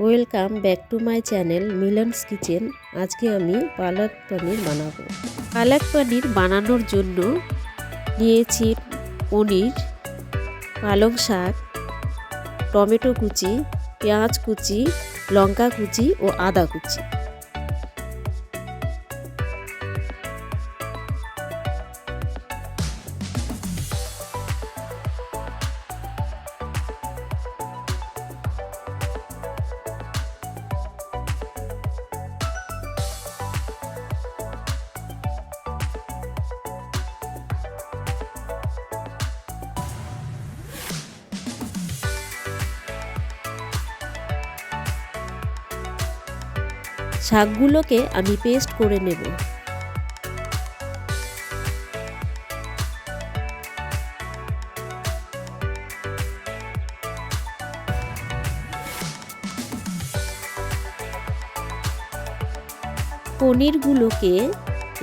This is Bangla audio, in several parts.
Welcome back to my channel Milon's kitchen. আজকে আমি পালক পনির বানাবো। পালক পনির বানানোর জন্য নিয়েছি পনির, পালং শাক, টমেটো কুচি, পেঁয়াজ কুচি, লঙ্কা কুচি ও আদা কুচি। শাকগুলোকে আমি পেস্ট করে নেব। পনিরগুলোকে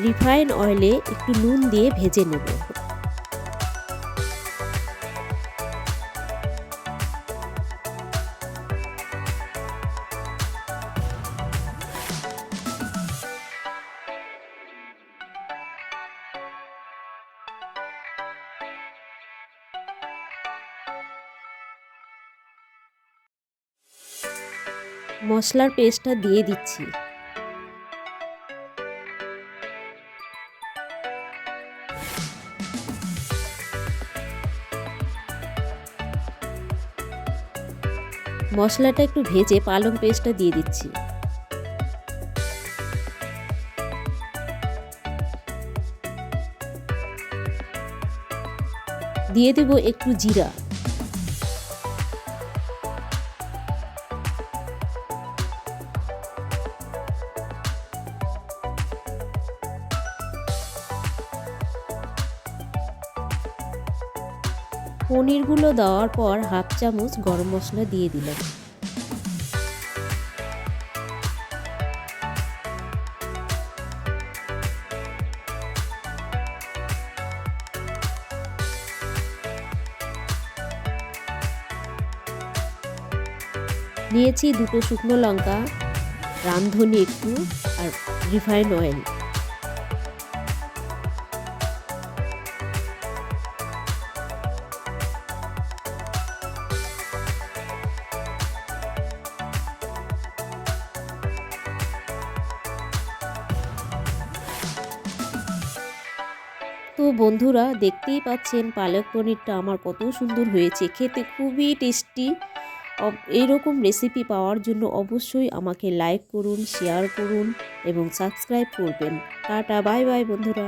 রিফাইন অয়েলে একটু নুন দিয়ে ভেজে নেব। মশলার পেস্টটা দিয়ে দিচ্ছি। মশলাটা একটু ভেজে পালং পেস্টটা দিয়ে দিচ্ছি। দিয়ে দেব একটু জিরা। পনিরগুলো দেওয়ার পর হাফ চামচ গরম মশলা দিয়ে দিলাম। নিয়েছি দুটো শুকনো লঙ্কা, রাঁধুনি একটু আর রিফাইন্ড অয়েল। তো বন্ধুরা, দেখতেই পাচ্ছেন পালক পনিরটা আমার কত সুন্দর হয়েছে, খেতে খুবই টেস্টি। এইরকম রেসিপি পাওয়ার জন্য অবশ্যই আমাকে লাইক করুন, শেয়ার করুন এবং সাবস্ক্রাইব করবেন। টাটা, বাই বাই বন্ধুরা।